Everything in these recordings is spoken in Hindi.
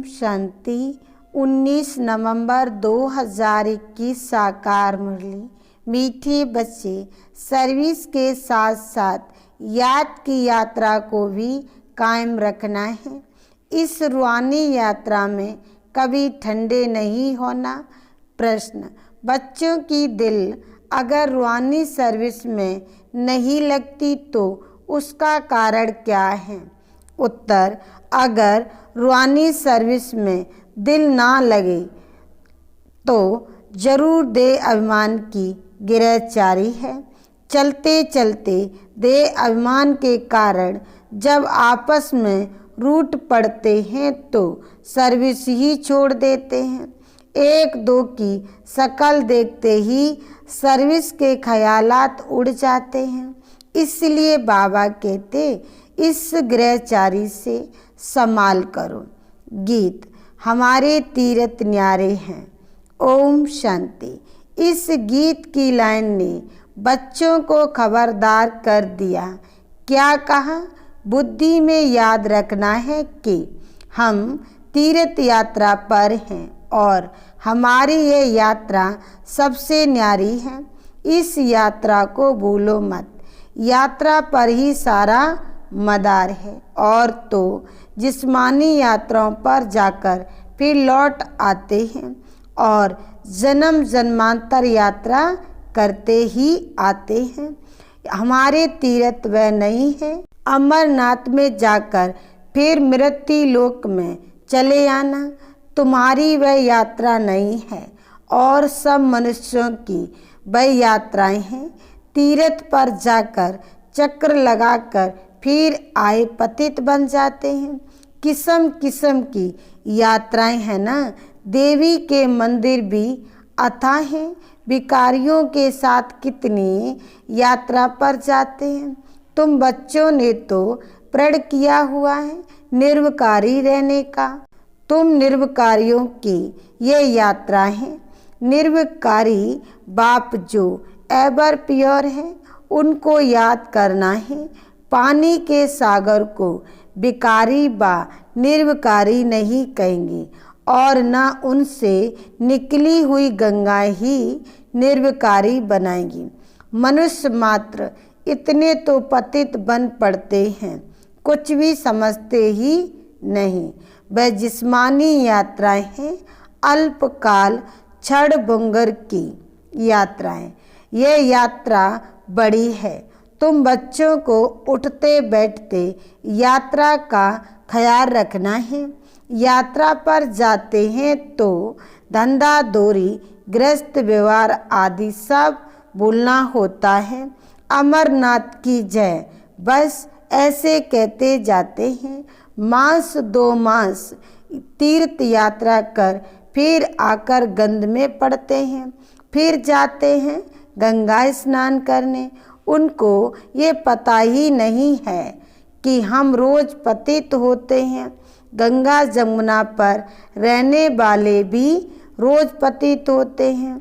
शांति। 19 नवंबर 2021 साकार मुरली। मीठे बच्चे, सर्विस के साथ साथ याद की यात्रा को भी कायम रखना है। इस रूहानी यात्रा में कभी ठंडे नहीं होना। प्रश्न, बच्चों की दिल अगर रूहानी सर्विस में नहीं लगती तो उसका कारण क्या है? उत्तर, अगर रूहानी सर्विस में दिल ना लगे तो जरूर देह अभिमान की गिरफ्तारी है। चलते चलते देह अभिमान के कारण जब आपस में रूठ पड़ते हैं तो सर्विस ही छोड़ देते हैं। एक दो की शक्ल देखते ही सर्विस के ख्यालात उड़ जाते हैं। इसलिए बाबा कहते, इस गृहचारी से संभाल करो। गीत, हमारे तीरथ न्यारे हैं। ओम शांति। इस गीत की लाइन ने बच्चों को खबरदार कर दिया। क्या कहा? बुद्धि में याद रखना है कि हम तीर्थ यात्रा पर हैं और हमारी ये यात्रा सबसे न्यारी है। इस यात्रा को भूलो मत। यात्रा पर ही सारा मदार है। और तो जिस्मानी यात्राओं पर जाकर फिर लौट आते हैं और जन्म जन्मांतर यात्रा करते ही आते हैं। हमारे तीर्थ वह नहीं है अमरनाथ में जाकर फिर मृत्यु लोक में चले आना। तुम्हारी वह यात्रा नहीं है और सब मनुष्यों की वह यात्राएं हैं। तीर्थ पर जाकर चक्र लगाकर फिर आए पतित बन जाते हैं। किस्म किस्म की यात्राएं हैं ना। देवी के मंदिर भी अथाह हैं। भिखारियों के साथ कितनी यात्रा पर जाते हैं। तुम बच्चों ने तो प्रण किया हुआ है निर्विकारी रहने का। तुम निर्विकारियों की ये यात्रा है। निर्विकारी बाप जो एवर प्योर है उनको याद करना है। पानी के सागर को विकारी बा निर्विकारी नहीं कहेंगे और न उनसे निकली हुई गंगा ही निर्विकारी बनाएंगी। मनुष्य मात्र इतने तो पतित बन पड़ते हैं, कुछ भी समझते ही नहीं। वह जिस्मानी यात्राएं हैं, अल्पकाल क्षण भंगुर की यात्राएं। यह यात्रा बड़ी है। तुम बच्चों को उठते बैठते यात्रा का ख्याल रखना है। यात्रा पर जाते हैं तो धंधा दोरी गृहस्थ व्यवहार आदि सब भूलना होता है। अमरनाथ की जय बस ऐसे कहते जाते हैं। मास 2 मास तीर्थ यात्रा कर फिर आकर गंध में पड़ते हैं। फिर जाते हैं गंगा स्नान करने। उनको ये पता ही नहीं है कि हम रोज पतित होते हैं। गंगा जमुना पर रहने वाले भी रोज पतित होते हैं।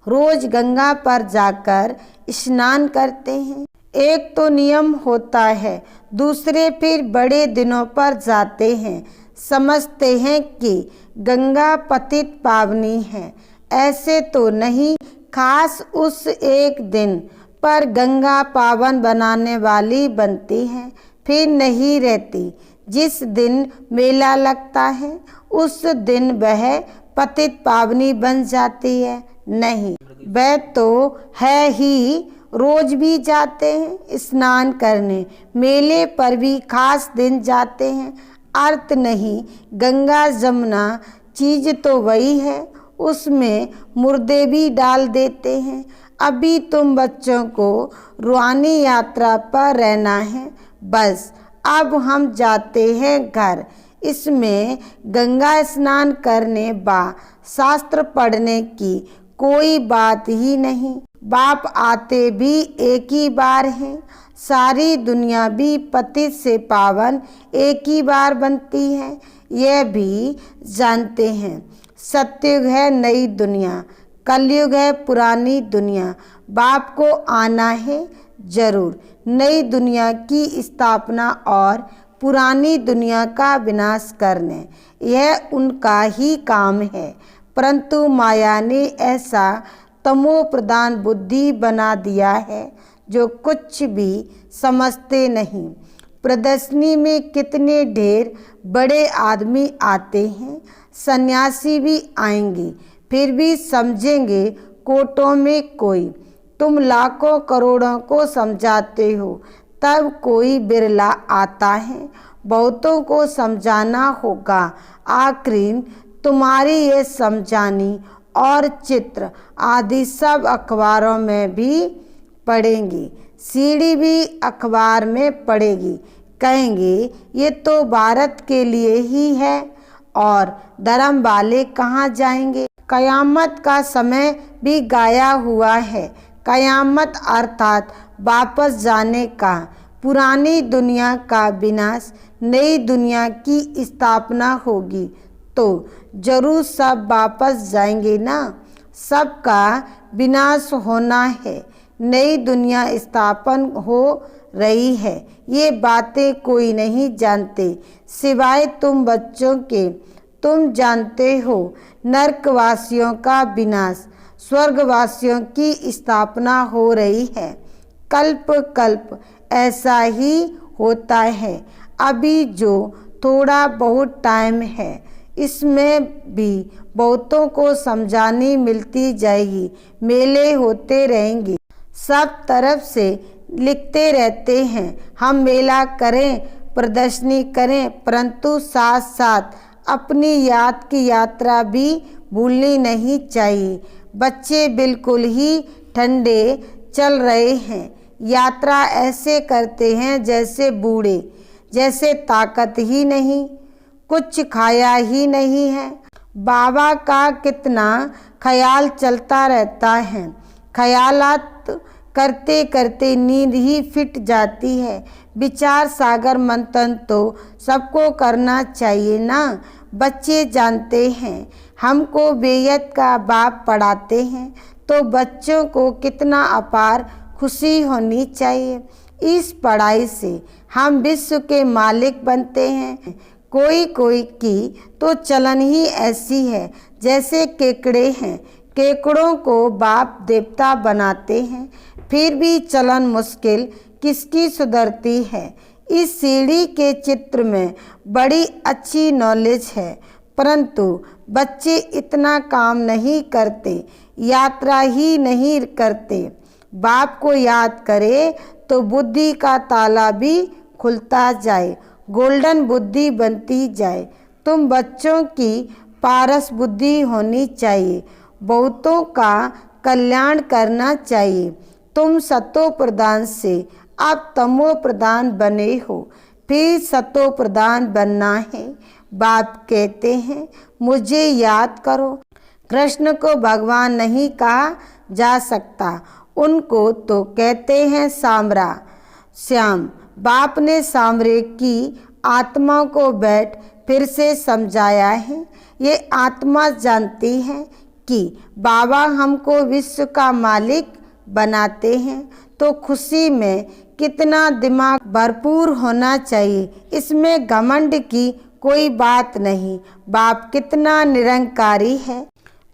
रोज गंगा पर जाकर स्नान करते हैं। एक तो नियम होता है, दूसरे फिर बड़े दिनों पर जाते हैं। समझते हैं कि गंगा पतित पावनी है। ऐसे तो नहीं, खास उस एक दिन पर गंगा पावन बनाने वाली बनती है, फिर नहीं रहती। जिस दिन मेला लगता है उस दिन वह पतित पावनी बन जाती है। नहीं, वह तो है ही। रोज भी जाते हैं स्नान करने। मेले पर भी खास दिन जाते हैं। अर्थ नहीं, गंगा जमुना चीज तो वही है, उसमें मुर्दे भी डाल देते हैं। अभी तुम बच्चों को रूहानी यात्रा पर रहना है। बस अब हम जाते हैं घर। इसमें गंगा स्नान करने बा शास्त्र पढ़ने की कोई बात ही नहीं। बाप आते भी एक ही बार हैं। सारी दुनिया भी पतित से पावन एक ही बार बनती है, यह भी जानते हैं। सतयुग है नई दुनिया, कलयुग है पुरानी दुनिया। बाप को आना है जरूर। नई दुनिया की स्थापना और पुरानी दुनिया का विनाश करने। यह उनका ही काम है, परंतु माया ने ऐसा तमो प्रधान बुद्धि बना दिया है जो कुछ भी समझते नहीं। प्रदर्शनी में कितने ढेर बड़े आदमी आते हैं, सन्यासी भी आएंगे, फिर भी समझेंगे कोटों में कोई। तुम लाखों करोड़ों को समझाते हो, तब कोई बिरला आता है। बहुतों को समझाना होगा। आखिर तुम्हारी ये समझानी और चित्र आदि सब अखबारों में भी पढ़ेंगी, सीडी भी अखबार में पढ़ेगी। कहेंगे ये तो भारत के लिए ही है, और धर्म वाले कहाँ जाएंगे। कयामत का समय भी गाया हुआ है। कयामत अर्थात वापस जाने का, पुरानी दुनिया का विनाश, नई दुनिया की स्थापना होगी। तो जरूर सब वापस जाएंगे ना। सबका विनाश होना है, नई दुनिया स्थापन हो रही है। ये बातें कोई नहीं जानते सिवाय तुम बच्चों के। तुम जानते हो नरकवासियों का विनाश, स्वर्गवासियों की स्थापना हो रही है। कल्प कल्प ऐसा ही होता है। अभी जो थोड़ा बहुत टाइम है, इसमें भी बहुतों को समझानी मिलती जाएगी। मेले होते रहेंगे, सब तरफ से लिखते रहते हैं हम मेला करें, प्रदर्शनी करें, परंतु साथ साथ अपनी याद की यात्रा भी भूलनी नहीं चाहिए। बच्चे बिल्कुल ही ठंडे चल रहे हैं, यात्रा ऐसे करते हैं जैसे बूढ़े, जैसे ताकत ही नहीं, कुछ खाया ही नहीं है। बाबा का कितना ख्याल चलता रहता है। ख्यालात करते करते नींद ही फिट जाती है। विचार सागर मंथन तो सबको करना चाहिए ना। बच्चे जानते हैं हमको बेयत का बाप पढ़ाते हैं, तो बच्चों को कितना अपार खुशी होनी चाहिए। इस पढ़ाई से हम विश्व के मालिक बनते हैं। कोई कोई की तो चलन ही ऐसी है जैसे केकड़े हैं, केकड़ों को बाप देवता बनाते हैं, फिर भी चलन मुश्किल किसकी सुधरती है। इस सीढ़ी के चित्र में बड़ी अच्छी नॉलेज है, परंतु बच्चे इतना काम नहीं करते, यात्रा ही नहीं करते। बाप को याद करे तो बुद्धि का ताला भी खुलता जाए, गोल्डन बुद्धि बनती जाए। तुम बच्चों की पारस बुद्धि होनी चाहिए, बहुतों का कल्याण करना चाहिए। तुम सतो प्रधान से अब तमो प्रधान बने हो, फिर सतो प्रधान बनना है। बाप कहते हैं मुझे याद करो। कृष्ण को भगवान नहीं कहा जा सकता, उनको तो कहते हैं सामरा श्याम। बाप ने सामरे की आत्मा को बैठ फिर से समझाया है। ये आत्मा जानती है कि बाबा हमको विश्व का मालिक बनाते हैं, तो खुशी में कितना दिमाग भरपूर होना चाहिए। इसमें घमंड की कोई बात नहीं। बाप कितना निरंकारी है,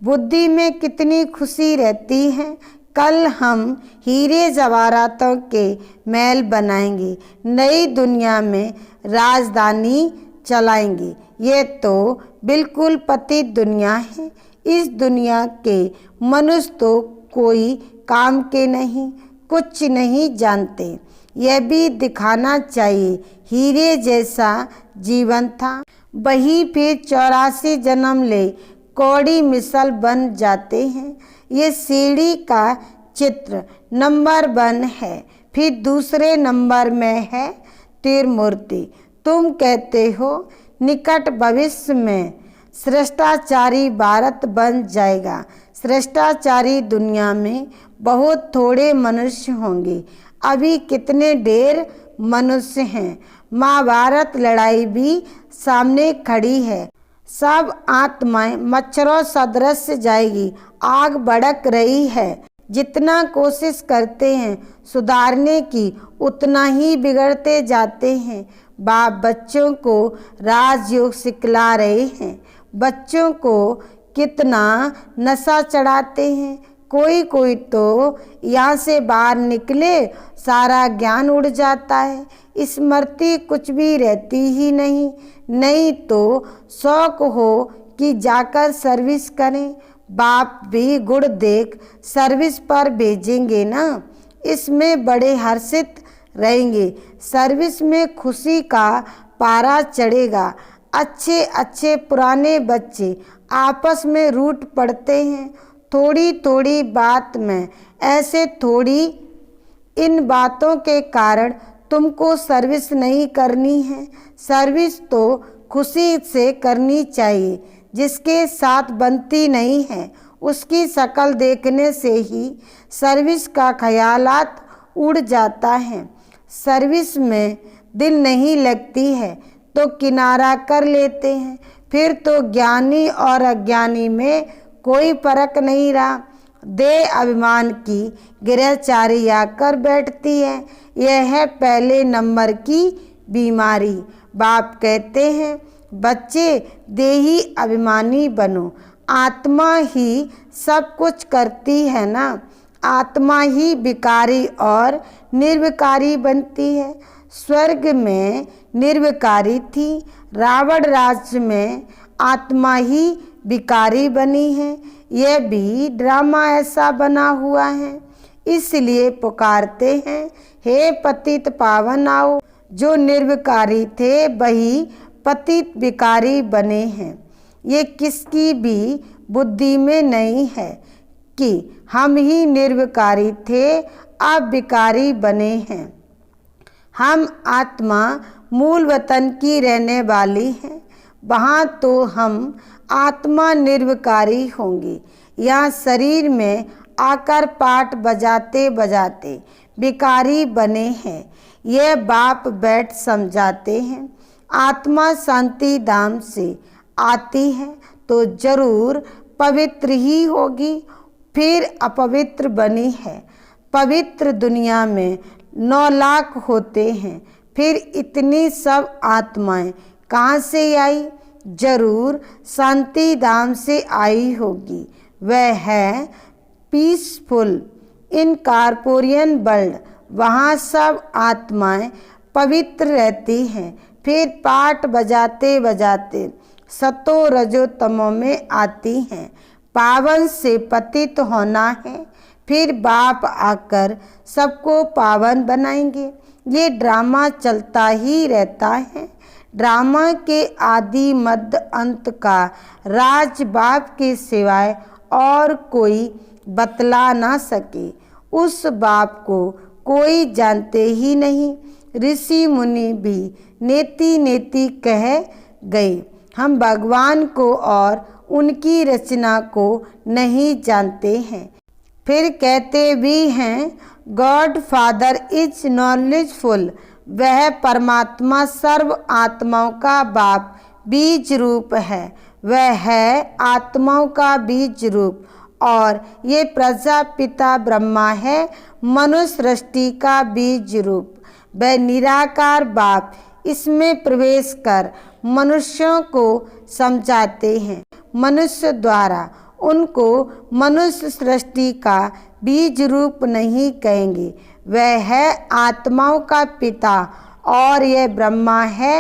बुद्धि में कितनी खुशी रहती है। कल हम हीरे जवाहरातों के महल बनाएंगे, नई दुनिया में राजधानी चलाएंगे। ये तो बिल्कुल पतित दुनिया है। इस दुनिया के मनुष्य तो कोई काम के नहीं, कुछ नहीं जानते। यह भी दिखाना चाहिए हीरे जैसा जीवन था, वही फिर 84 जन्म ले कौड़ी मिसल बन जाते हैं। ये सीढ़ी का चित्र नंबर 1 है, फिर दूसरे नंबर में है त्रिमूर्ति। तुम कहते हो निकट भविष्य में श्रेष्ठाचारी भारत बन जाएगा। श्रेष्ठाचारी दुनिया में बहुत थोड़े मनुष्य होंगे, अभी कितने ढेर मनुष्य हैं। महाभारत लड़ाई भी सामने खड़ी है, सब आत्माएं मच्छरों सदृश जाएगी। आग भड़क रही है, जितना कोशिश करते हैं सुधारने की, उतना ही बिगड़ते जाते हैं। बाप बच्चों को राजयोग सिखला रहे हैं। बच्चों को कितना नशा चढ़ाते हैं। कोई कोई तो यहाँ से बाहर निकले सारा ज्ञान उड़ जाता है, स्मृति कुछ भी रहती ही नहीं। नहीं तो शौक हो कि जाकर सर्विस करें। बाप भी गुण देख सर्विस पर भेजेंगे ना, इसमें बड़े हर्षित रहेंगे। सर्विस में खुशी का पारा चढ़ेगा। अच्छे अच्छे पुराने बच्चे आपस में रूठ पड़ते हैं थोड़ी थोड़ी बात में। ऐसे थोड़ी इन बातों के कारण तुमको सर्विस नहीं करनी है। सर्विस तो खुशी से करनी चाहिए। जिसके साथ बनती नहीं है उसकी शक्ल देखने से ही सर्विस का ख्यालात उड़ जाता है। सर्विस में दिल नहीं लगती है तो किनारा कर लेते हैं। फिर तो ज्ञानी और अज्ञानी में कोई फर्क नहीं रहा। देह अभिमान की गिरहचारी आकर बैठती है। यह है पहले नंबर की बीमारी। बाप कहते हैं बच्चे देही अभिमानी बनो। आत्मा ही सब कुछ करती है ना। आत्मा ही विकारी और निर्विकारी बनती है। स्वर्ग में निर्विकारी थी, रावण राज्य में आत्मा ही विकारी बनी है। यह भी ड्रामा ऐसा बना हुआ है। इसलिए पुकारते हैं हे पतित पावन आओ। जो निर्विकारी थे वही पतित विकारी बने हैं। ये किसकी भी बुद्धि में नहीं है कि हम ही निर्विकारी थे अब विकारी बने हैं। हम आत्मा मूल वतन की रहने वाली हैं। वहाँ तो हम आत्मा निर्विकारी होंगी। यहाँ शरीर में आकर पाठ बजाते बजाते विकारी बने हैं। यह बाप बैठ समझाते हैं। आत्मा शांति धाम से आती है तो जरूर पवित्र ही होगी, फिर अपवित्र बनी है। पवित्र दुनिया में 9 लाख होते हैं, फिर इतनी सब आत्माएं कहाँ से आई? जरूर शांति धाम से आई होगी। वह है पीसफुल इनकॉर्पोरियल वर्ल्ड। वहाँ सब आत्माएं पवित्र रहती हैं। फिर पाठ बजाते बजाते सतो रजो तमो में आती हैं। पावन से पतित होना है, फिर बाप आकर सबको पावन बनाएंगे। ये ड्रामा चलता ही रहता है। ड्रामा के आदि मध्य अंत का राज बाप के सिवाय और कोई बतला ना सके। उस बाप को कोई जानते ही नहीं। ऋषि मुनि भी नेति नेति कह गए। हम भगवान को और उनकी रचना को नहीं जानते हैं। फिर कहते भी हैं गॉड फादर इज नॉलेजफुल। वह परमात्मा सर्व आत्माओं का बाप बीज रूप है। वह है आत्माओं का बीज रूप। और ये प्रजापिता ब्रह्मा है मनुष्य सृष्टि का बीज रूप। वह निराकार बाप इसमें प्रवेश कर मनुष्यों को समझाते हैं। मनुष्य द्वारा उनको मनुष्य सृष्टि का बीज रूप नहीं कहेंगे। वह है आत्माओं का पिता और यह ब्रह्मा है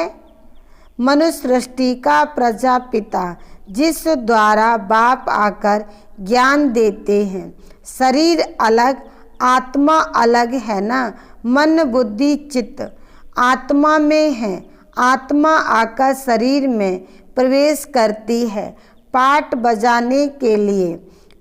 मनुष्य सृष्टि का प्रजापिता, जिस द्वारा बाप आकर ज्ञान देते हैं। शरीर अलग आत्मा अलग है ना। मन बुद्धि चित्त आत्मा में है। आत्मा आकर शरीर में प्रवेश करती है पाठ बजाने के लिए।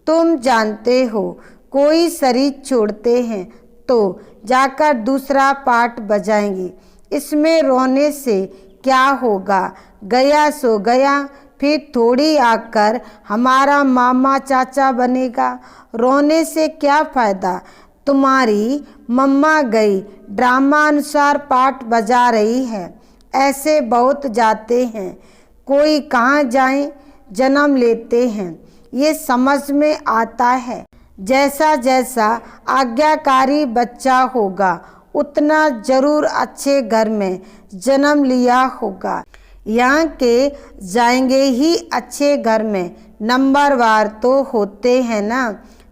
तुम जानते हो कोई शरीर छोड़ते हैं तो जाकर दूसरा पाठ बजाएंगे। इसमें रोने से क्या होगा? गया सो गया। फिर थोड़ी आकर हमारा मामा चाचा बनेगा। रोने से क्या फ़ायदा? तुम्हारी मम्मा गई ड्रामा अनुसार पाठ बजा रही है। ऐसे बहुत जाते हैं। कोई कहाँ जाए जन्म लेते हैं। ये समझ में आता है। जैसा जैसा आज्ञाकारी बच्चा होगा उतना जरूर अच्छे घर में जन्म लिया होगा। यहाँ के जाएंगे ही अच्छे घर में नंबरवार तो होते हैं ना।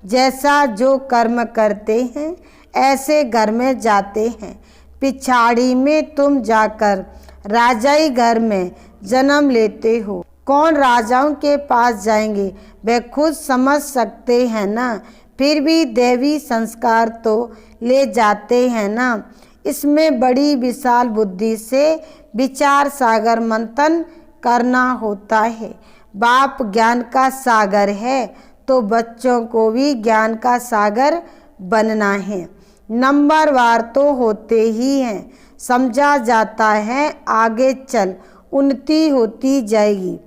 जैसा जो कर्म करते हैं ऐसे घर में जाते हैं। पिछाड़ी में तुम जाकर राजाई घर में जन्म लेते हो। कौन राजाओं के पास जाएंगे वे खुद समझ सकते हैं ना। फिर भी दैवी संस्कार तो ले जाते हैं ना। इसमें बड़ी विशाल बुद्धि से विचार सागर मंथन करना होता है। बाप ज्ञान का सागर है तो बच्चों को भी ज्ञान का सागर बनना है। नंबरवार तो होते ही हैं। समझा जाता है आगे चल उन्नति होती जाएगी।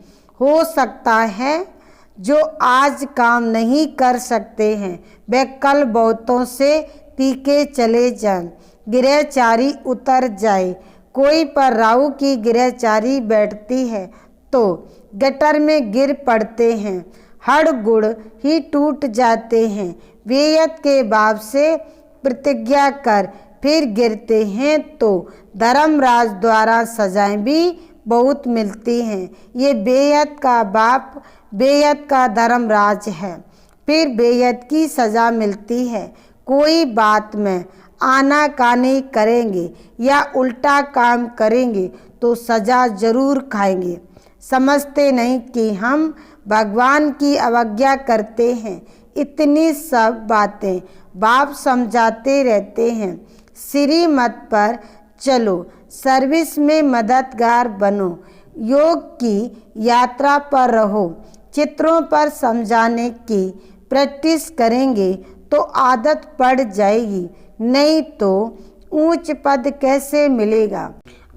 हो सकता है जो आज काम नहीं कर सकते हैं वे कल बहुतों से तीखे चले जाएं। गिरहचारी उतर जाए। कोई पर राहु की गिरहचारी बैठती है तो गटर में गिर पड़ते हैं। हड़ गुड़ ही टूट जाते हैं। वेयत के बाप से प्रतिज्ञा कर फिर गिरते हैं तो धर्मराज द्वारा सजाएं भी बहुत मिलती हैं। ये बेयत का बाप बेयत का धर्मराज है। फिर बेयत की सजा मिलती है। कोई बात में आनाकानी करेंगे या उल्टा काम करेंगे तो सजा जरूर खाएंगे। समझते नहीं कि हम भगवान की अवज्ञा करते हैं। इतनी सब बातें बाप समझाते रहते हैं। श्रीमत पर चलो, सर्विस में मददगार बनो, योग की यात्रा पर रहो। चित्रों पर समझाने की प्रैक्टिस करेंगे तो आदत पड़ जाएगी, नहीं तो ऊंच पद कैसे मिलेगा।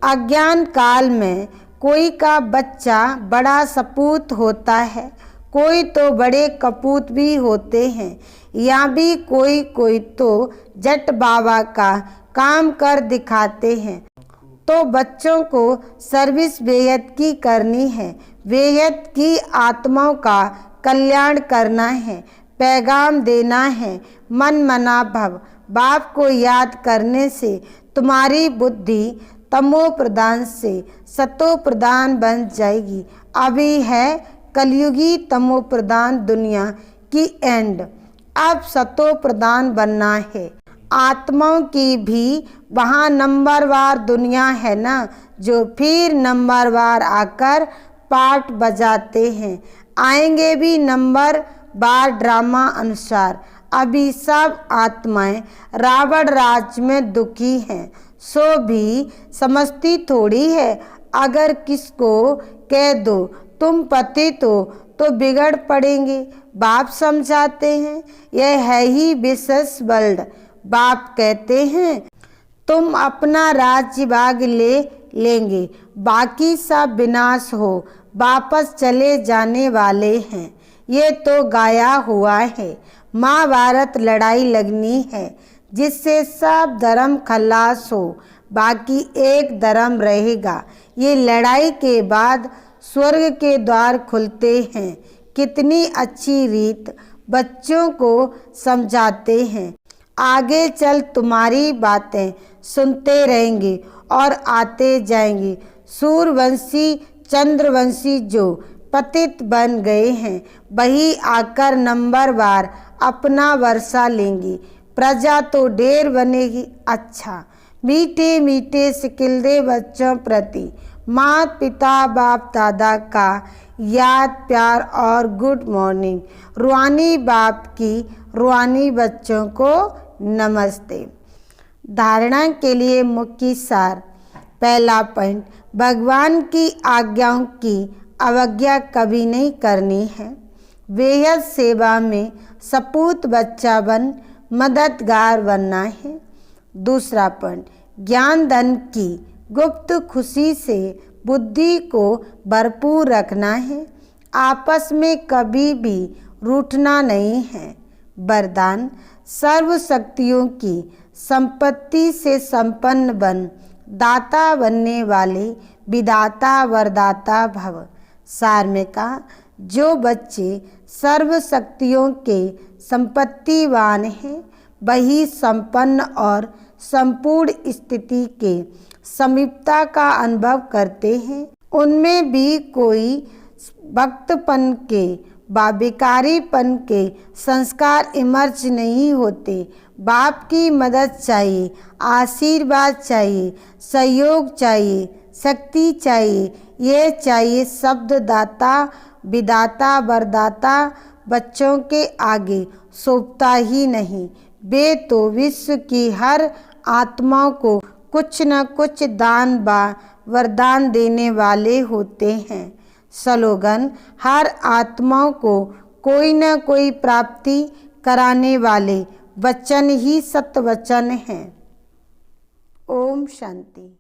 अज्ञान काल में कोई का बच्चा बड़ा सपूत होता है, कोई तो बड़े कपूत भी होते हैं। यहाँ भी कोई कोई तो जट बाबा का काम कर दिखाते हैं। तो बच्चों को सर्विस बेयत की करनी है। बेयत की आत्माओं का कल्याण करना है, पैगाम देना है। मन मना भव बाप को याद करने से तुम्हारी बुद्धि तमो प्रधान से सतो प्रधान बन जाएगी। अभी है कलयुगी तमो प्रधान दुनिया की एंड, अब सतो प्रधान बनना है। आत्माओं की भी वहाँ नंबरवार दुनिया है ना, जो फिर नंबरवार आकर पाठ बजाते हैं। आएंगे भी नंबर बार ड्रामा अनुसार। अभी सब आत्माएं रावण राज में दुखी हैं, सो भी समझती थोड़ी है। अगर किसको कह दो तुम पतित हो तो बिगड़ पड़ेंगे। बाप समझाते हैं यह है ही विशेष वर्ल्ड। बाप कहते हैं तुम अपना राज्य भाग ले लेंगे, बाकी सब विनाश हो वापस चले जाने वाले हैं। ये तो गाया हुआ है। महाभारत लड़ाई लगनी है जिससे सब धर्म खलास हो, बाकी एक धर्म रहेगा। ये लड़ाई के बाद स्वर्ग के द्वार खुलते हैं। कितनी अच्छी रीत बच्चों को समझाते हैं। आगे चल तुम्हारी बातें सुनते रहेंगे और आते जाएंगे। सूर्यवंशी चंद्रवंशी जो पतित बन गए हैं वही आकर नंबरवार अपना वर्षा लेंगी। प्रजा तो ढेर बनेगी। अच्छा, मीठे मीठे सिकिलदे बच्चों प्रति माता पिता बाप दादा का याद प्यार और गुड मॉर्निंग। रूहानी बाप की रूहानी बच्चों को नमस्ते। धारणा के लिए मुख्य सार। पहला पॉइंट, भगवान की आज्ञाओं की अवज्ञा कभी नहीं करनी है। बेहद सेवा में सपूत बच्चा बन मददगार बनना है। दूसरा पॉइंट, ज्ञान धन की गुप्त खुशी से बुद्धि को भरपूर रखना है। आपस में कभी भी रूठना नहीं है। वरदान, सर्व शक्तियों की संपत्ति से संपन्न बन दाता बनने वाले विदाता वरदाता भव। सार में कहा, जो बच्चे सर्व शक्तियों के संपत्तिवान हैं वही संपन्न और संपूर्ण स्थिति के समीपता का अनुभव करते हैं। उनमें भी कोई भक्तपन के बाबिकारीपन के संस्कार इमर्ज नहीं होते। बाप की मदद चाहिए, आशीर्वाद चाहिए, सहयोग चाहिए, शक्ति चाहिए। ये चाहिए शब्द दाता, विदाता, वरदाता बच्चों के आगे शोभता ही नहीं। वे तो विश्व की हर आत्मा को कुछ न कुछ दान व वरदान देने वाले होते हैं। स्लोगन: हर आत्मा को कोई न कोई प्राप्ति कराने वाले वचन ही सत्य वचन हैं। ओम शांति।